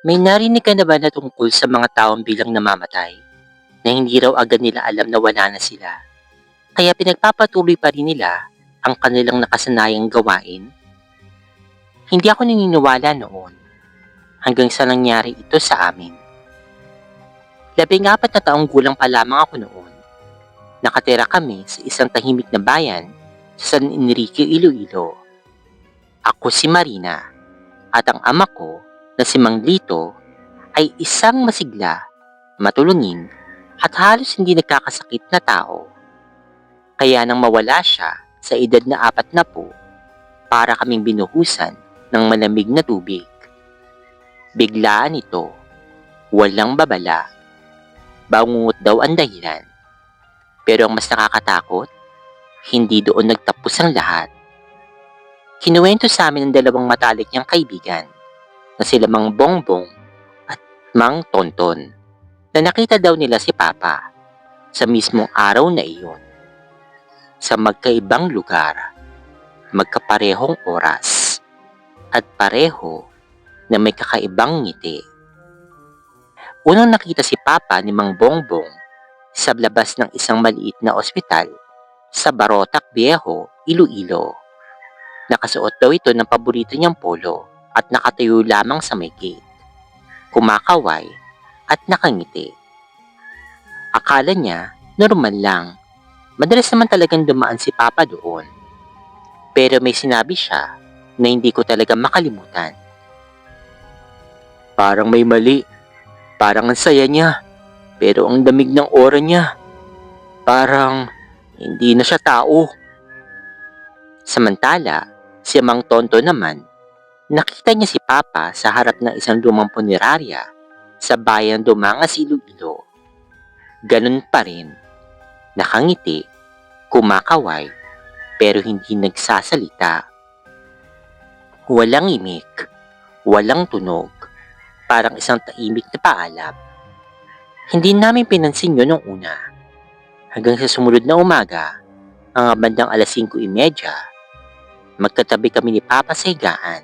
May narinig ka na ba na tungkol sa mga taong bilang namamatay na hindi raw agad nila alam na wala na sila? Kaya pinagpapatuloy pa rin nila ang kanilang nakasanayang gawain? Hindi ako naniniwala noon hanggang sa nangyari ito sa amin. 14 na taong gulang pa lamang ako noon. Nakatira kami sa isang tahimik na bayan sa San Enrique, Iloilo. Ako si Marina at ang ama ko na si Mang Lito ay isang masigla, matulungin at halos hindi nagkakasakit na tao. Kaya nang mawala siya sa edad na 40, para kaming binuhusan ng malamig na tubig. Biglaan ito, walang babala, bangungot daw ang dahilan. Pero ang mas nakakatakot, hindi doon nagtapos ang lahat. Kinuwento sa amin ng dalawang matalik niyang kaibigan na sila Mang Bongbong at Mang Tonton na nakita daw nila si Papa sa mismong araw na iyon. Sa magkaibang lugar, magkaparehong oras, at pareho na may kakaibang ngiti. Unang nakita si Papa ni Mang Bongbong sa labas ng isang maliit na ospital sa Barotac Viejo, Iloilo. Nakasuot daw ito ng paborito niyang polo at nakatayo lamang sa may gate, kumakaway at nakangiti. Akala niya normal lang. Madalas naman talagang dumaan si Papa doon. Pero may sinabi siya na hindi ko talaga makalimutan. Parang may mali. Parang ang saya niya. Pero ang damig ng aura niya. Parang hindi na siya tao. Samantala, si Mang Tonto naman, nakita niya si Papa sa harap ng isang lumang punerarya sa bayan Dumangas, Iloilo. Ganun pa rin. Nakangiti, kumakaway, pero hindi nagsasalita. Walang imik, walang tunog, parang isang tahimik na paalab. Hindi namin pinansin yun nung una. Hanggang sa sumunod na umaga, mga bandang 5:30, magkatabi kami ni Papa sa higaan.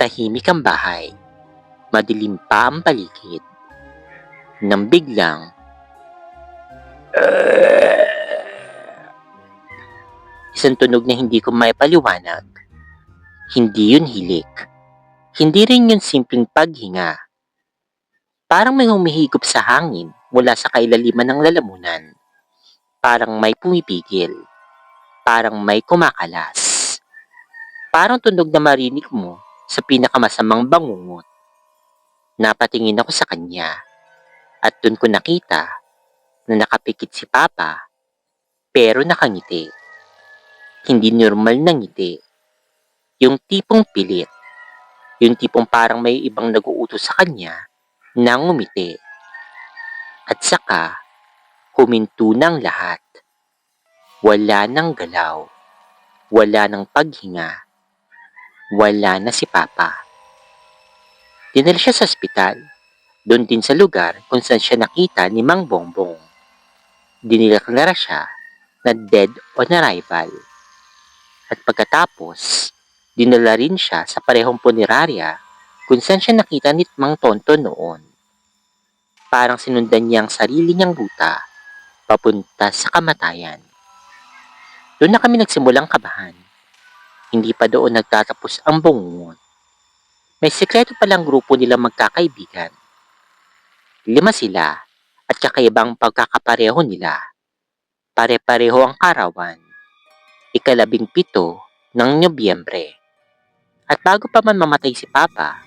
Tahimik ang bahay, madilim pa ang paligid. Nang biglang, isang tunog na hindi ko maipaliwanag. Hindi yun hilik. Hindi rin yun simpleng paghinga. Parang may humihigop sa hangin mula sa kailaliman ng lalamunan. Parang may pumipigil. Parang may kumakalas. Parang tunog na marinig mo sa pinakamasamang bangungot. Napatingin ako sa kanya at dun ko nakita na nakapikit si Papa pero nakangiti. Hindi normal na ngiti. Yung tipong pilit. Yung tipong parang may ibang nag-uutos sa kanya na ngumiti. At saka, huminto ng lahat. Wala nang galaw. Wala nang paghinga. Wala na si Papa. Dinala siya sa ospital. Doon din sa lugar kung saan siya nakita ni Mang Bongbong. Dinileklara siya na dead on arrival. At pagkatapos, dinala rin siya sa parehong punerarya kung saan siya nakita ni Mang Tonto noon. Parang sinundan niya ang sarili niyang ruta papunta sa kamatayan. Doon na kami nagsimulang kabahan. Hindi pa doon nagtatapos ang bungungot. May sekreto palang grupo nilang magkakaibigan. 5 sila at kakaibang pagkakapareho nila. Pare-pareho ang karawan. 17 ng Nobyembre. At bago pa man mamatay si Papa,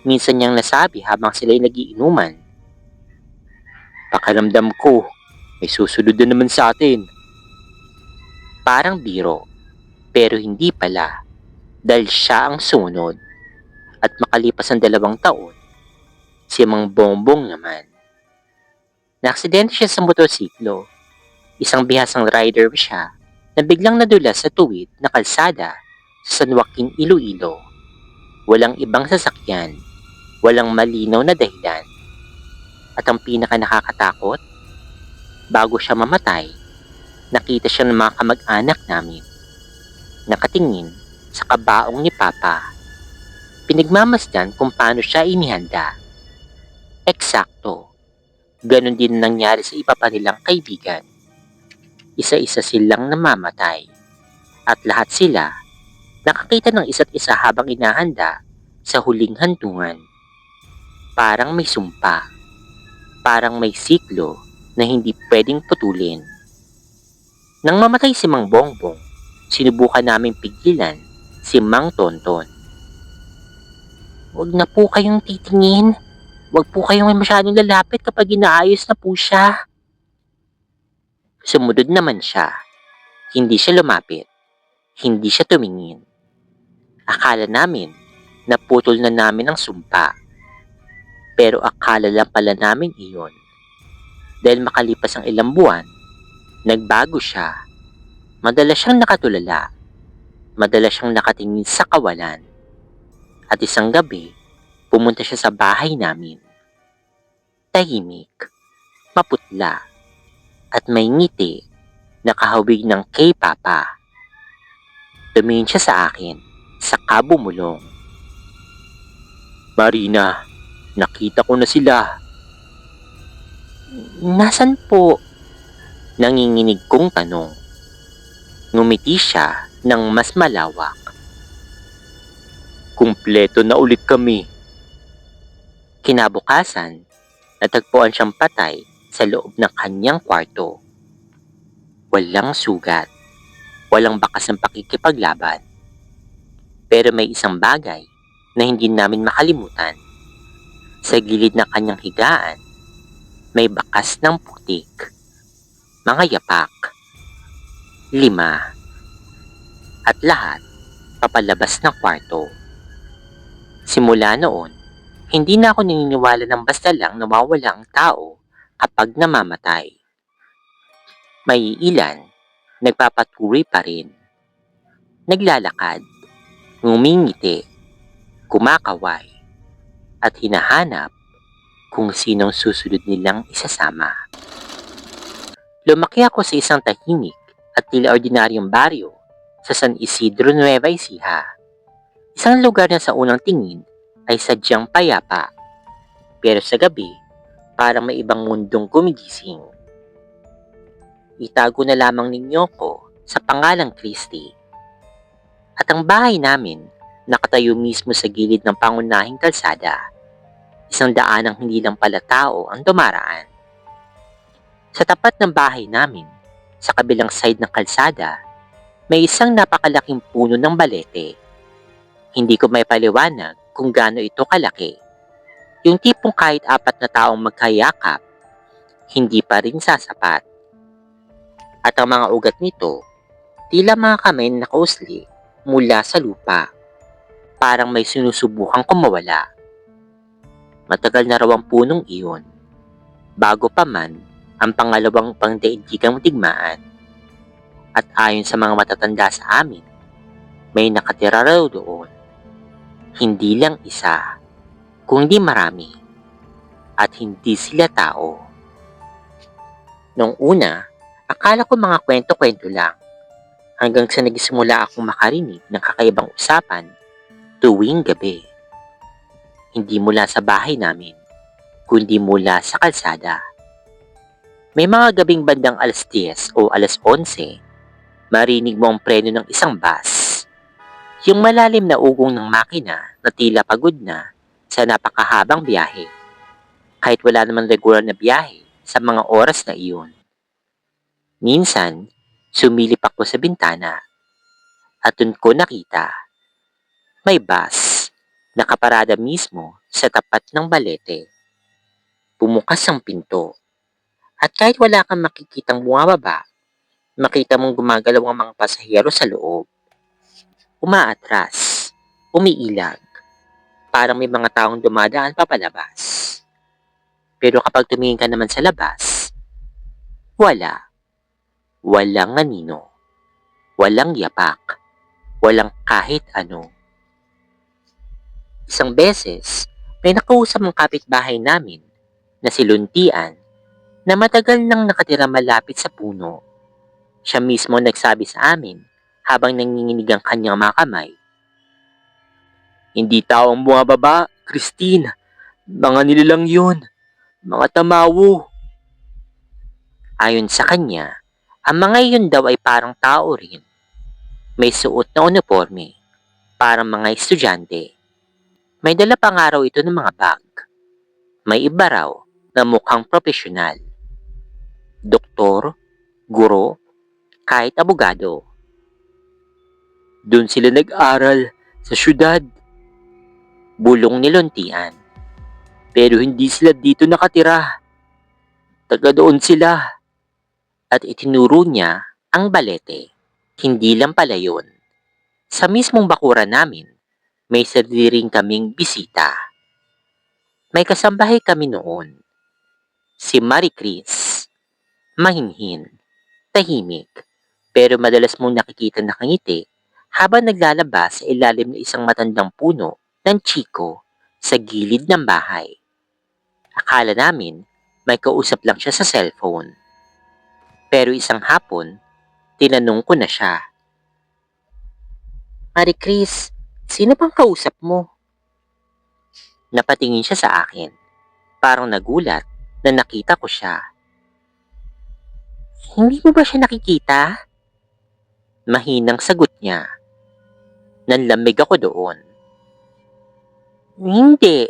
minsan niyang nasabi habang sila'y nagiinuman, "Pakiramdam ko, may susunod na naman sa atin." Parang biro, pero hindi pala, dahil siya ang sumunod. At makalipas ang 2 taon, si Mang Bongbong naman. Naaksidente siya sa motorsiklo. Isang bihasang rider siya na biglang nadulas sa tuwid na kalsada sa San Joaquin, Iloilo. Walang ibang sasakyan, walang malinaw na dahilan. At ang pinaka nakakatakot, bago siya mamatay, nakita siya ng mga kamag-anak namin. Nakatingin sa kabaong ni Papa. Pinagmamasdan kung paano siya inihanda. Eksakto. Ganon din nangyari sa iba pa nilang kaibigan. Isa-isa silang namamatay. At lahat sila nakakita ng isa't isa habang inahanda sa huling hantungan. Parang may sumpa. Parang may siklo na hindi pwedeng putulin. Nang mamatay si Mang Bongbong, sinubukan naming pigilan si Mang Tonton. Huwag na po kayong titingin. Huwag po kayong masyadong lalapit kapag inaayos na po siya. Sumunod naman siya. Hindi siya lumapit. Hindi siya tumingin. Akala namin naputol na namin ang sumpa. Pero akala lang pala namin iyon. Dahil makalipas ang ilang buwan, nagbago siya. Madalas siyang nakatulala. Madalas siyang nakatingin sa kawalan. At isang gabi, pumunta siya sa bahay namin. Tahimik, maputla, at may ngiti na kahawig ng kay Papa. Tumingin siya sa akin, saka bumulong. Marina, nakita ko na sila. Nasaan po? Nanginginig kong tanong. Ngumiti siya ng mas malawak. Kumpleto na ulit kami. Kinabukasan, natagpuan siyang patay sa loob ng kanyang kwarto. Walang sugat. Walang bakas ng pakikipaglaban. Pero may isang bagay na hindi namin makalimutan. Sa gilid ng kanyang higaan, may bakas ng putik. Mga yapak. 5. At lahat papalabas ng kwarto. Simula noon, hindi na ako naniniwala ng basta lang nawawala ang tao kapag namamatay. May ilan, nagpapatuloy pa rin. Naglalakad, ngumingiti, kumakaway, at hinahanap kung sinong susunod nilang isasama. Lumaki ako sa isang tahimik at tila ordinaryong baryo sa San Isidro, Nueva Ecija. Isang lugar na sa unang tingin ay sadyang payapa. Pero sa gabi, parang may ibang mundong gumigising. Itago na lamang ninyo ko sa pangalang Christy. At ang bahay namin nakatayo mismo sa gilid ng pangunahing kalsada. Isang daanang hindi lang pala tao ang dumaraan. Sa tapat ng bahay namin, sa kabilang side ng kalsada, may isang napakalaking puno ng balete. Hindi ko may paliwanag kung gaano ito kalaki. Yung tipong kahit 4 na taong magkayakap, hindi pa rin sasapat. At ang mga ugat nito, tila mga kamay na nakausli mula sa lupa. Parang may sinusubukang kumawala. Matagal na raw ang punong iyon. Bago pa man ang pangalawang pangdaigdigang digmaan. At ayon sa mga matatanda sa amin, may nakatira raw doon. Hindi lang isa, kundi marami. At hindi sila tao. Noong una, akala ko mga kwento-kwento lang. Hanggang sa nagsimula akong makarinig ng kakaibang usapan tuwing gabi. Hindi mula sa bahay namin, kundi mula sa kalsada. May mga gabing bandang alas 10 o alas 11, marinig mo ang preno ng isang bus. Yung malalim na ugong ng makina na tila pagod na sa napakahabang biyahe. Kahit wala naman regular na biyahe sa mga oras na iyon. Minsan, sumilip ako sa bintana at dun ko nakita may bus nakaparada mismo sa tapat ng balete. Bumukas ang pinto at kahit wala kang makikitang bumababa, makita mong gumagalaw ang mga pasahero sa loob. Umaatras, umiilag, parang may mga taong dumadaan papalabas. Pero kapag tumingin ka naman sa labas, wala. Walang anino. Walang yapak. Walang kahit ano. Isang beses, may nakausap ang kapitbahay namin na si Luntian na matagal nang nakatira malapit sa puno. Siya mismo nagsabi sa amin habang nanginginig ang kanyang mga kamay. Hindi tao ang bumababa, Christine. Mga nilalang yun. Mga tamawo. Ayon sa kanya, ang mga iyon daw ay parang tao rin. May suot na uniforme, parang mga estudyante. May dala pang araw ito ng mga bag. May iba raw na mukhang profesional. Doktor, guro, kahit abogado. Doon sila nag-aral sa syudad. Bulong ni Lontian. Pero hindi sila dito nakatira. Taga doon sila. At itinuro niya ang balete. Hindi lang pala yun. Sa mismong bakuran namin, may sarili rin kaming bisita. May kasambahay kami noon. Si Marie Chris. Mahinhin. Tahimik. Pero madalas mong nakikita nakangiti habang naglalaba sa ilalim ng isang matandang puno ng chiko sa gilid ng bahay. Akala namin may kausap lang siya sa cellphone. Pero isang hapon, tinanong ko na siya. Marie Chris, sino bang kausap mo? Napatingin siya sa akin. Parang nagulat na nakita ko siya. Hindi mo ba siya nakikita? Mahinang sagot niya. Nanlamig ako doon. Hindi,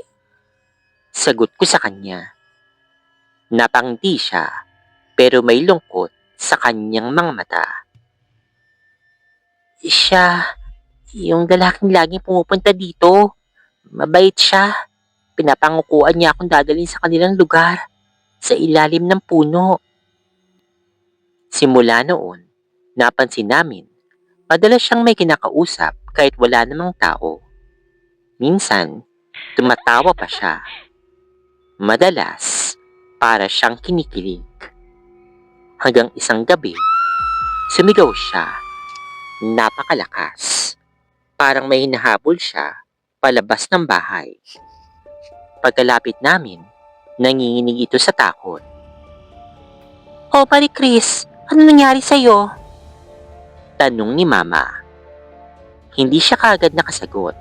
sagot ko sa kanya. Napangiti siya, pero may lungkot sa kanyang mga mata. Siya, yung lalaking laging pumupunta dito. Mabait siya. Pinapangukuan niya akong dadalhin sa kanilang lugar, sa ilalim ng puno. Simula noon, napansin namin, madalas siyang may kinakausap kahit wala namang tao. Minsan, tumatawa pa siya. Madalas, para siyang kinikilig. Hanggang isang gabi, sumigaw siya. Napakalakas. Parang may hinahabol siya palabas ng bahay. Pagkalapit namin, nanginginig ito sa takot. Oh, Marie Chris, ano nangyari sa'yo? Tanong ni Mama. Hindi siya kaagad nakasagot.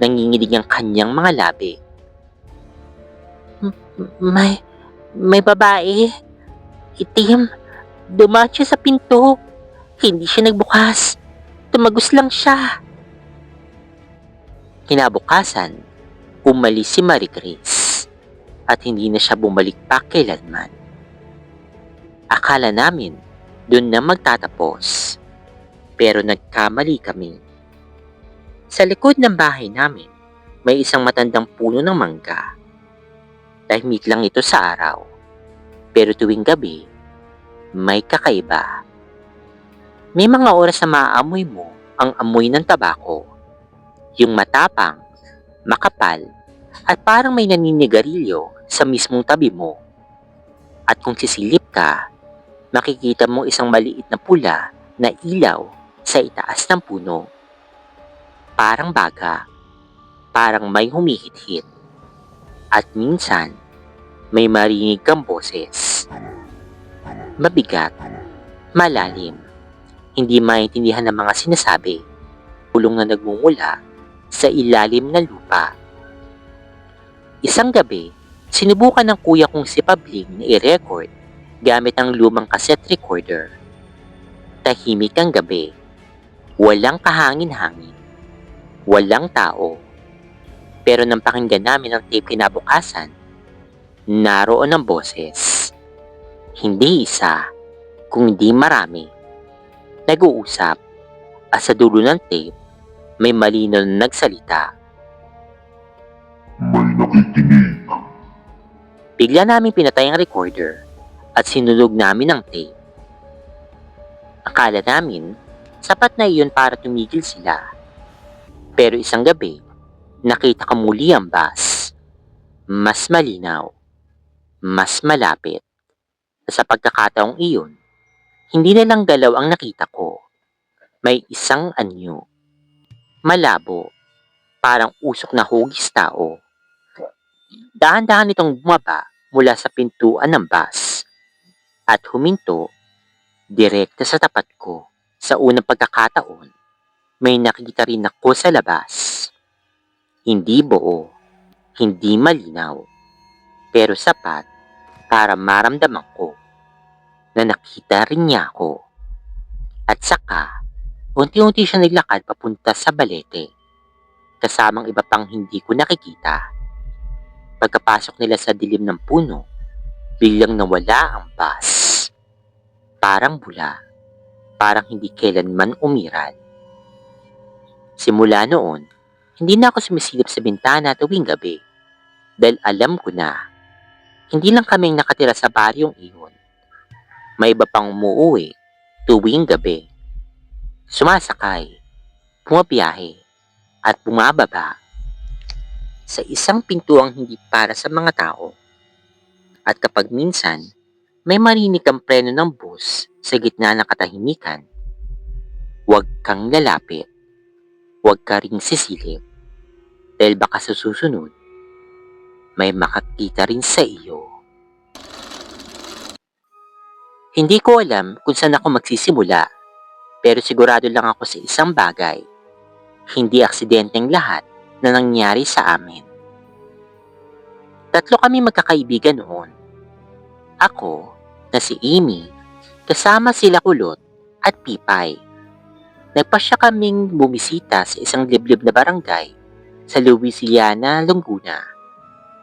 Nanginginig ang kanyang mga labi. May babae. Itim. Dumaan siya sa pinto. Hindi siya nagbukas. Tumagos lang siya. Kinabukasan, umalis si Marie Chris at hindi na siya bumalik pa kailanman. Akala namin doon na magtatapos, pero nagkamali kami. Sa likod ng bahay namin, may isang matandang puno ng mangga. Tahimik lang ito sa araw, pero tuwing gabi, may kakaiba. May mga oras na maaamoy mo ang amoy ng tabako. Yung matapang, makapal, at parang may naninigarilyo sa mismong tabi mo. At kung sisilip ka, makikita mo isang maliit na pula na ilaw sa itaas ng puno. Parang baga, parang may humihit-hit. At minsan, may marinig kang boses. Mabigat, malalim, hindi maintindihan ng mga sinasabi. Pulong na nagmumula sa ilalim ng lupa. Isang gabi, sinubukan ng kuya kong si Pabling na i-record gamit ang lumang cassette recorder. Tahimik ang gabi. Walang kahangin-hangin. Walang tao. Pero nang pakinggan namin ang tape kinabukasan, naroon ang boses. Hindi isa, kundi marami. Nag-uusap at sa dulo ng tape, may malinaw na nagsalita. May nakikinig. Bigla namin pinatay ang recorder at sinulog namin ang tape. Akala namin, sapat na iyon para tumigil sila. Pero isang gabi, nakita ko muli ang bus. Mas malinaw, mas malapit. At sa pagkakataong iyon, hindi na lang galaw ang nakita ko. May isang anyo. Malabo, parang usok na hugis tao. Dahan-dahan itong bumaba mula sa pintuan ng bus at huminto direkta sa tapat ko. Sa unang pagkakataon, may nakita rin ako sa labas. Hindi buo, hindi malinaw, pero sapat para maramdaman ko na nakita rin niya ako. At saka, unti-unti siya naglakad papunta sa balete, kasamang iba pang hindi ko nakikita. Pagkapasok nila sa dilim ng puno, biglang nawala ang bus. Parang bula, parang hindi kailanman umiral. Simula noon, hindi na ako sumisilip sa bintana tuwing gabi dahil alam ko na hindi lang kaming nakatira sa baryong iyon. May iba pang umuwi tuwing gabi. Sumasakay, pumabiyahe, at bumababa sa isang pintuang hindi para sa mga tao. At kapag minsan, may marinig kang preno ng bus sa gitna ng katahimikan, huwag kang lalapit, huwag ka ring sisilip, dahil baka sa susunod, may makakita rin sa iyo. Hindi ko alam kung saan ako magsisimula, pero sigurado lang ako sa isang bagay. Hindi aksidenteng lahat na nangyari sa amin. Tatlo kami magkakaibigan noon. Ako, na si Amy, kasama sila Kulot at Pipay. Nagpasya kaming bumisita sa isang liblib na barangay sa Louisiana, Laguna,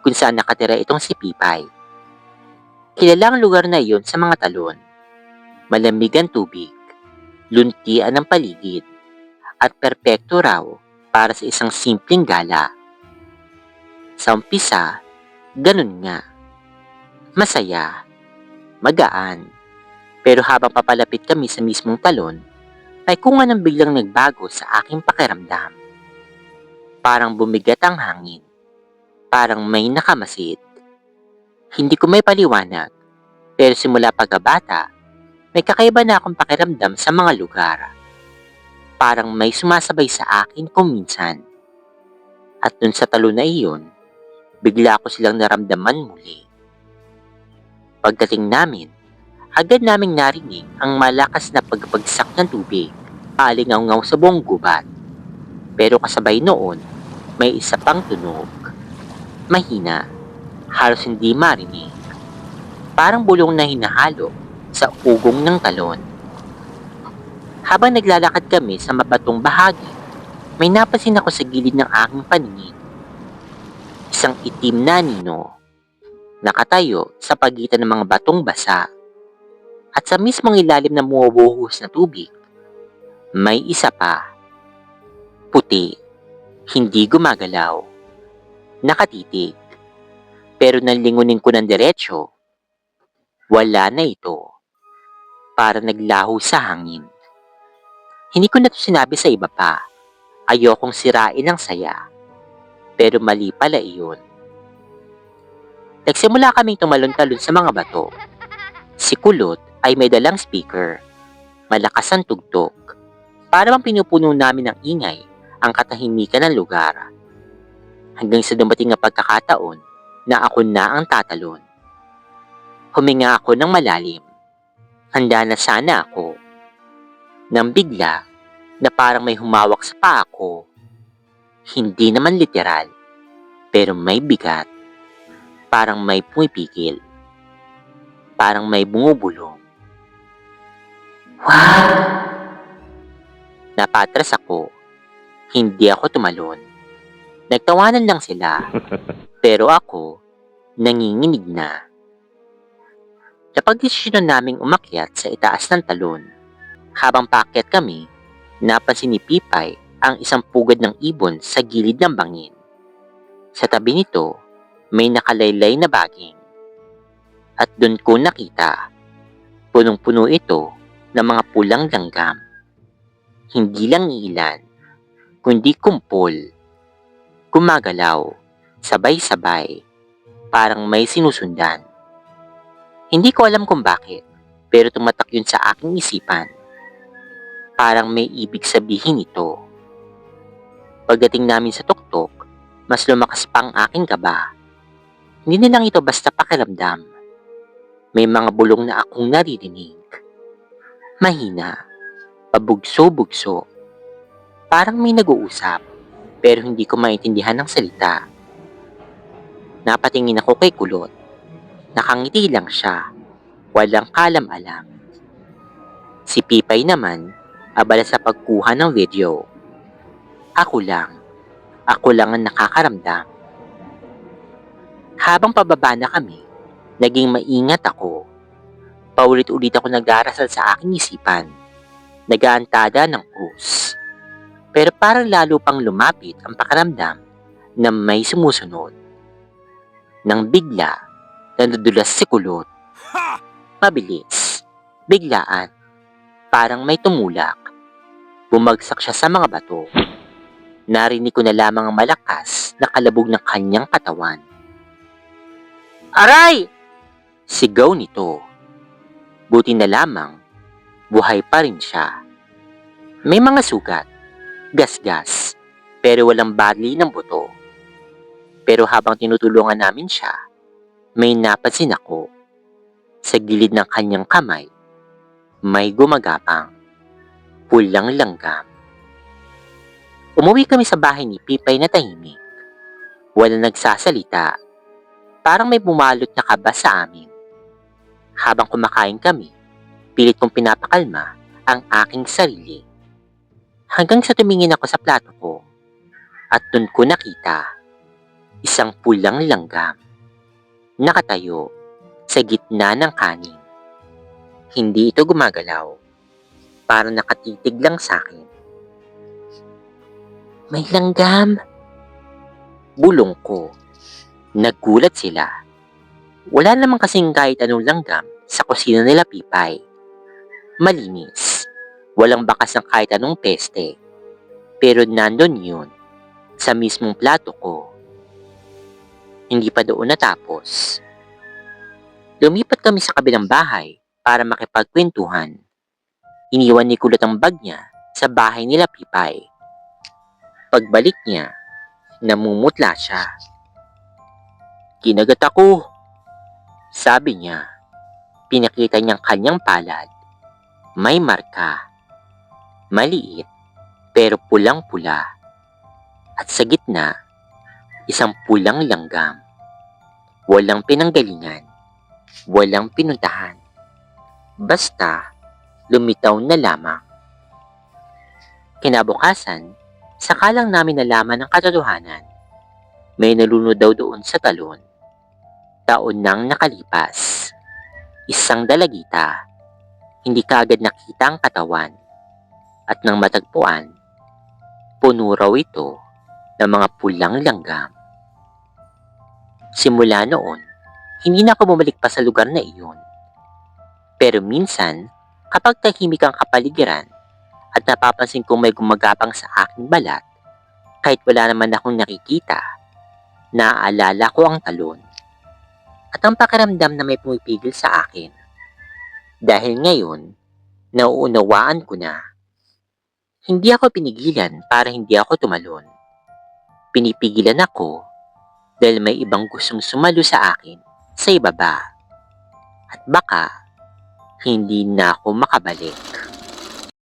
kung saan nakatira itong si Pipay. Kilala ang lugar na iyon sa mga talon. Malamig ang tubig, luntian ang paligid, at perpekto raw para sa isang simpleng gala. Sa umpisa, ganun nga. Masaya, magaan, pero habang papalapit kami sa mismong talon, ay kung anong biglang nagbago sa aking pakiramdam. Parang bumigat ang hangin, parang may nakamasid. Hindi ko may paliwanag, pero simula pagkabata, may kakaiba na akong pakiramdam sa mga lugar. Parang may sumasabay sa akin kung minsan. At dun sa talon na iyon, bigla ko silang naramdaman muli. Pagdating namin, agad naming narinig ang malakas na pagbagsak ng tubig, alingaw-ngaw sa buong gubat. Pero kasabay noon, may isa pang tunog. Mahina, halos hindi marinig. Parang bulong na hinahalo sa ugong ng talon. Habang naglalakad kami sa mabatong bahagi, may napansin ako sa gilid ng aking paningin. Isang itim na anino, nakatayo sa pagitan ng mga batong basa. At sa mismong ilalim na bumubuhos na tubig, may isa pa. Puti, hindi gumagalaw, nakatitig. Pero nalingunin ko ng diretsyo, wala na ito. Para naglaho sa hangin. Hindi ko na ito sinabi sa iba pa. Ayokong sirain ang saya. Pero mali pala iyon. Nagsimula kaming tumalon-talon sa mga bato. Si Kulot ay may dalang speaker. Malakas ang tugtog. Para bang pinupuno namin ng ingay ang katahimikan ng lugar. Hanggang sa dumating ang pagkakataon na ako na ang tatalon. Huminga ako ng malalim. Handa na sana ako. Nang bigla na parang may humawak sa paa ko. Hindi naman literal, pero may bigat. Parang may pumipigil. Parang may bumubulong. What? Napatras ako. Hindi ako tumalon. Nagtawanan lang sila, pero ako nanginginig na. Napagdesisyonan naming umakyat sa itaas ng talon. Habang paakyat kami, napansin ni Pipay ang isang pugad ng ibon sa gilid ng bangin. Sa tabi nito, may nakalaylay na baging. At doon ko nakita, punong-puno ito ng mga pulang langgam. Hindi lang ilan, kundi kumpol. Gumagalaw, sabay-sabay, parang may sinusundan. Hindi ko alam kung bakit, pero tumatak yun sa aking isipan. Parang may ibig sabihin ito. Pagdating namin sa tuktok, mas lumakas pa ang aking kaba. Hindi na lang ito basta pakiramdam. May mga bulong na akong naririnig. Mahina, pabugso-bugso. Parang may nag-uusap. pero hindi ko maintindihan ng salita. Napatingin ako kay Kulot. Nakangiti lang siya, walang kalam-alam. Si Pipay naman, abala sa pagkuha ng video. Ako lang ang nakakaramdam. Habang pababa na kami, naging maingat ako. Paulit-ulit ako nagdarasal sa aking isipan. Nagaantada ng krus. Pero parang lalo pang lumapit ang pakiramdam na may sumusunod. Nang bigla, nadudulas si Kulot. Mabilis, biglaan, parang may tumulak. Bumagsak siya sa mga bato. Narinig ko na lamang ang malakas na kalabog ng kanyang katawan. Aray! Sigaw nito. Buti na lamang, buhay pa rin siya. May mga sugat, gasgas, pero walang badli ng buto. Pero habang tinutulungan namin siya, may napansin ako. Sa gilid ng kanyang kamay, may gumagapang, pulang langgam. Umuwi kami sa bahay ni Pipay na tahimik. Walang nagsasalita, parang may bumalot na kaba sa amin. Habang kumakain kami, pilit kong pinapakalma ang aking sarili. Hanggang sa tumingin ako sa plato ko, at dun ko nakita isang pulang langgam, nakatayo sa gitna ng kanin. Hindi ito gumagalaw, parang nakatitig lang sa akin. May langgam! Bulong ko. Naggulat sila. Wala namang kasing kahit anong langgam sa kusina nila Pipay. Malinis, walang bakas ng kahit anong peste. Pero nandun yun, sa mismong plato ko. Hindi pa doon natapos. Lumipat kami sa kabilang bahay para makipagkwentuhan. Iniwan ni Kulot ang bag niya sa bahay nila Pipay. Pagbalik niya, namumutla siya. Kinagat ako, sabi niya. Pinakita niyang kanyang palad. May marka. Maliit, pero pulang-pula. At sa gitna, isang pulang langgam. Walang pinanggalingan. Walang pinuntahan. Basta, lumitaw na lamang. Kinabukasan, saka lang namin nalaman ang katotohanan. May nalunod daw doon sa talon. Taon nang nakalipas. Isang dalagita. Hindi kaagad nakita ang katawan. At nang matagpuan, puno raw ito ng mga pulang langgam. Simula noon, hindi na ako bumalik pa sa lugar na iyon. Pero minsan, kapag tahimik ang kapaligiran at napapansin kong may gumagapang sa aking balat, kahit wala naman akong nakikita, naaalala ko ang talon. At ang pakiramdam na may pumipigil sa akin. Dahil ngayon, nauunawaan ko na. Hindi ako pinigilan para hindi ako tumalon. Pinipigilan ako dahil may ibang gustong sumalo sa akin sa ibaba. At baka, hindi na ako makabalik.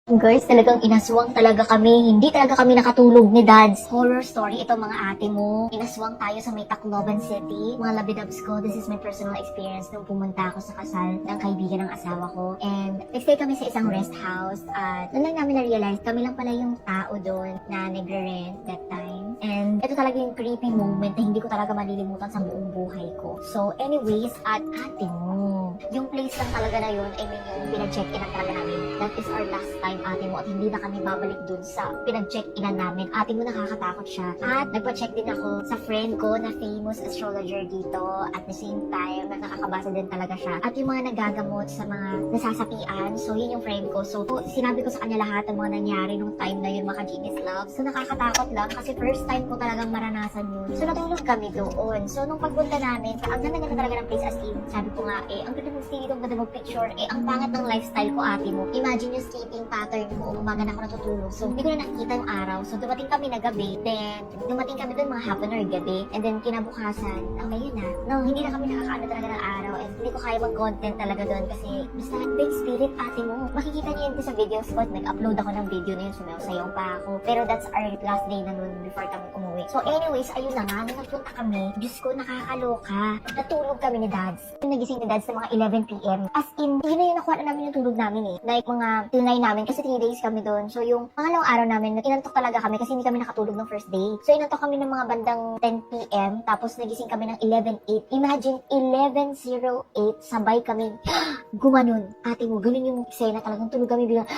Guys, talagang inaswang talaga kami. Hindi talaga kami nakatulog ni Dads. Horror story ito mga ate mo. Inaswang tayo sa may Tacloban City. Mga labidabs ko, this is my personal experience nung pumunta ako sa kasal ng kaibigan ng asawa ko. And nagstay kami sa isang rest house. At doon lang namin na-realize, kami lang pala yung tao doon na nagre-rent that time. And ito talaga yung creepy moment na hindi ko talaga malilimutan sa buong buhay ko. So anyways, at ate mo, yung place lang talaga na yun, I mean yung pinag-check-in lang talaga namin. That is our last time ate mo at hindi na kami babalik dun sa pinag-check-inan namin. Ate mo nakakatakot siya. At nagpa-check din ako sa friend ko na famous astrologer dito. At the same time, nakakabasa din talaga siya. At yung mga nagagamot sa mga nasasapian, so yun yung friend ko. So sinabi ko sa kanya lahat ng mga nangyari nung time na yun, mga genius love. So nakakatakot lang kasi first time ko talagang maranasan yun. So natulog kami doon. So nung pagpunta namin, ang ganda na talaga ng place as in, sabi ko nga ang ganda mag-stay dito, ang ganda mag-picture, ang pangat ng lifestyle ko ate mo. Imagine yung sleeping pattern ko, umaga na ako natutulog. So, hindi ko na nakikita yung araw. So, dumating kami na gabi. Then, dumating kami doon mga hapon or gabi. And then, kinabukasan, okay yun na. No, hindi na kami nakakaano talaga ng araw. And hindi ko kaya mag-content talaga doon kasi basta big spirit ate mo. Makikita niyo yun sa videos ko. Nag-upload ako ng video na yun, sumayaw-sayaw pa ako. Pero that's our last day na nun before kami umuwi. So anyways, ayun na nga, nung nagpunta kami, Diyos ko, nakakaloka. Natulog kami ni Dads. Nagising ni Dads sa mga 11 p.m. As in, yun na yung nakuha na namin yung tulog namin eh. Like mga tinay namin kasi 3 days kami doon. So yung pangalawang araw namin, inantok talaga kami kasi hindi kami nakatulog ng first day. So inantok kami ng mga bandang 10 p.m. Tapos nagising kami ng 11:08. Imagine, 11:08, sabay kami gumanon. Ate mo, ganun yung eksena, talagang tulog kami bilang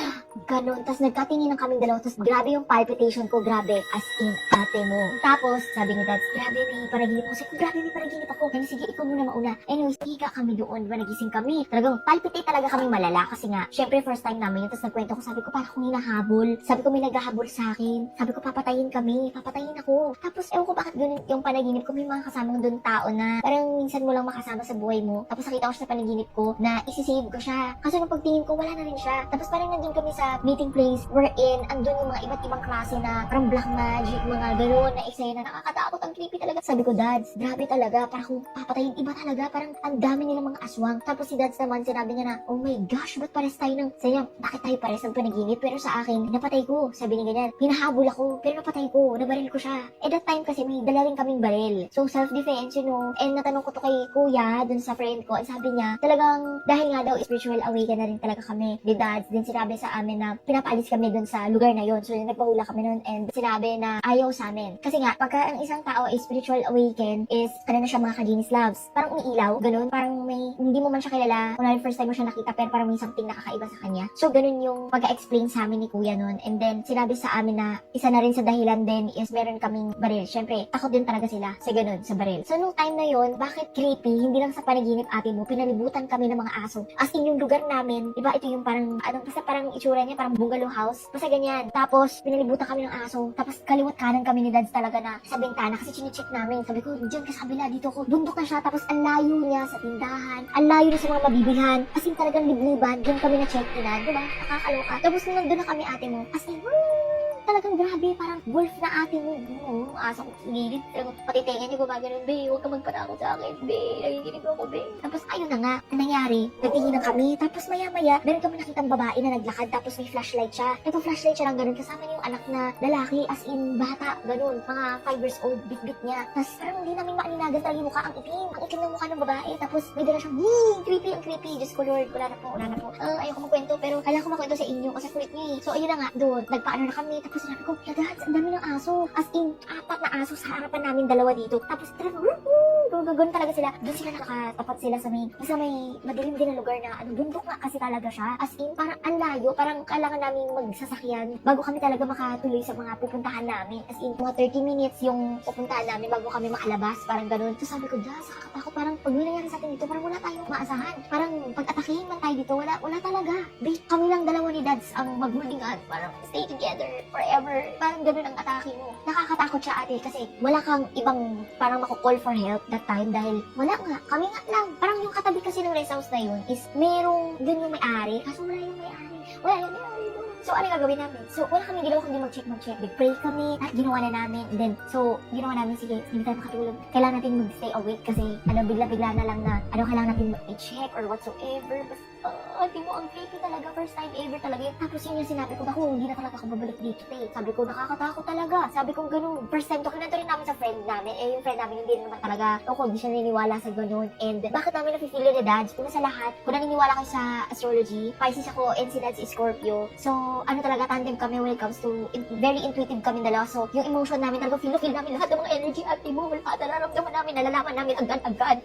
ganon. Tapos nagkatingin ng kaming dalawa. Tapos grabe yung palpitation ko, grabe. As in, ate mo. Tapos, sabi ni Dad, grabe, may panaginip ako. Sabi ko, grabe, may panaginip ako. Kaya sige, ikaw muna mauna. Anyways, higa kami doon. Diba, nagising kami. Talagang palpitate talaga kami malala. Kasi nga, syempre, first time namin yun. Tapos nagkwento ko, sabi ko, parang akong hinahabol. Sabi ko, may naghahabol sa akin. Sabi ko, papatayin kami. Papatayin ako. Tapos, ewan ko bakit ganun yung panaginip ko. May mga kasamang doon tao na parang minsan mo lang makasama sa buhay mo. Tapos nakita ko siya sa panaginip ko na isisave ko siya. Kaso nung pagtingin ko, wala na rin siya. Tapos parang nandun kami sa meeting place wherein andun yung mga iba't ibang klase na parang black magic, mga gano'n na eksena. Nakakatakot, ang creepy talaga. Sabi ko, Dads, grabe talaga. Parang kung papatayin, iba talaga. Parang ang dami nilang mga aswang. Tapos si Dads naman, sinabi niya na, oh my gosh, ba't pares tayo ng... Sabi niya, bakit tayo pares ng panaginip? Pero sa akin, napatay ko. Sabi niya ganyan, hinahabol ako, pero napatay ko. Nabaril ko siya. Eh that time kasi may dala rin kaming baril. So self-defense, you know. And natanong ko to kay kuya, dun sa friend ko. And sabi niya, talagang dahil nga daw spiritual awaken na rin talaga kami ni Dads. Din sinabi sa amin na pinapaalis kami dun sa lugar na yon. So nagpahula kami nun and sinabi na ayaw sa amin. Kasi nga, pagka ang isang tao is spiritual awaken is ano na siya, mga kaginis loves. Parang umiilaw, ganun. Parang may, hindi mo man siya kilala. Kung first time mo siya nakita pero parang may something nakakaiba sa kanya. So ganun yung pag-explain sa amin ni kuya nun. And then sinabi sa amin na isa na rin sa dahilan din is meron kaming baril. Syempre, takot din talaga sila sa ganun, sa baril. So nung time na yon, bakit creepy? Hindi lang sa panaginip ate mo, pinalibutan kami ng mga aso. As in yung lugar namin, diba ito yung parang, basta parang itsura niya, parang bungalow house. Basta ganyan. Tapos, pinalibutan kami ng aso. Tapos, kaliwat kanan kami ni Dads talaga na sa bintana kasi chine-check namin. Sabi ko, dyan ka sa kabila, dito ko. Bundok na siya. Tapos, ang layo niya sa tindahan. Ang layo na sa mga mabibilhan. As in, talagang libliban. Dyan kami na-check-inan. Diba? Nakakaloka. Tapos, nung nandun na kami ate mo, as in, talagang grabe, parang wolf na ate mo. Aso ko sa gilid. Patitingan niya gumagano'n, be, huwag ka magpatakot sa akin, be. Nagiginig ako, be. Tapos ayun na nga, ang nangyari, nagtinginan kami. Tapos maya-maya, meron kami nakitang babae na naglakad, tapos may flashlight siya. Nagpa-flashlight siya lang ganun, kasama niya yung anak na lalaki, as in bata, ganun. Mga 5 years old, bit-bit niya. Tapos parang hindi namin maaninagan talaga yung mukha, ang itim. Ang itim ng mukha ng babae. Tapos may dala siyang, creepy, ang creepy. Diyos ko Lord, wala na po. Ayoko magkwento, pero kailangan ko magkwento sa inyo kasi kulit niya eh. So ayun na nga, doon, nagpaano na kami. Tapos sinabi ko, Dads, ang dami ng aso. As in, 4 na aso sa harapan namin, 2 dito. Tapos talagang, gano'n talaga sila. Doon sila nakatapat sila sa may madilim din na lugar na, bundok nga kasi talaga siya. As in, parang ang layo, parang kailangan namin magsasakyan bago kami talaga makatuloy sa mga pupuntahan namin. As in, mga 30 minutes yung pupuntahan namin bago kami makalabas, parang gano'n. Tapos sabi ko, Dads, nakakatakot, parang pag nangyari sa atin dito, parang wala tayong maasahan. Parang pag-atakihin man tayo dito, wala talaga. Babe, kami lang 2 ni Dads ang maghulingan, parang stay together forever. Parang ganun ang atake mo. Nakakatakot siya ate kasi wala kang ibang parang mako-call for help that time dahil wala nga. Kami nga lang. Parang yung katabi kasi ng rest house na yun is merong dun yung may-ari. Kaso wala yung may-ari. Wala yung may-ari doon. So ano yung gagawin namin? So wala kami ginawa kundi mag-check. Nag-pray kami at ginawa na namin. And then, so ginawa namin, sige, hindi tayo makatulog. Kailangan natin mag-stay awake kasi bigla-bigla na lang na kailangan natin i-check or whatsoever. Basta hindi mo, ang creepy talaga, first time ever talaga. Tapos yun yung sinabi ko, hindi na talaga ako babalik dito, eh. Sabi ko, nakakatakot talaga. Sabi ko, ganun. First time to, kinento rin namin sa friend namin. Yung friend namin, hindi naman talaga, hindi siya naniniwala sa ganun. And bakit namin nafe-feel ni Dads? Una sa lahat, kung naniniwala kayo sa astrology, Pisces ako, and si Dads is Scorpio. So, talaga, tandem kami when it comes to, very intuitive kami dalawa. So, yung emotion namin, talaga feel namin lahat ng mga energy at emo, wala, nararamdaman namin, nalalaman namin agad-agad.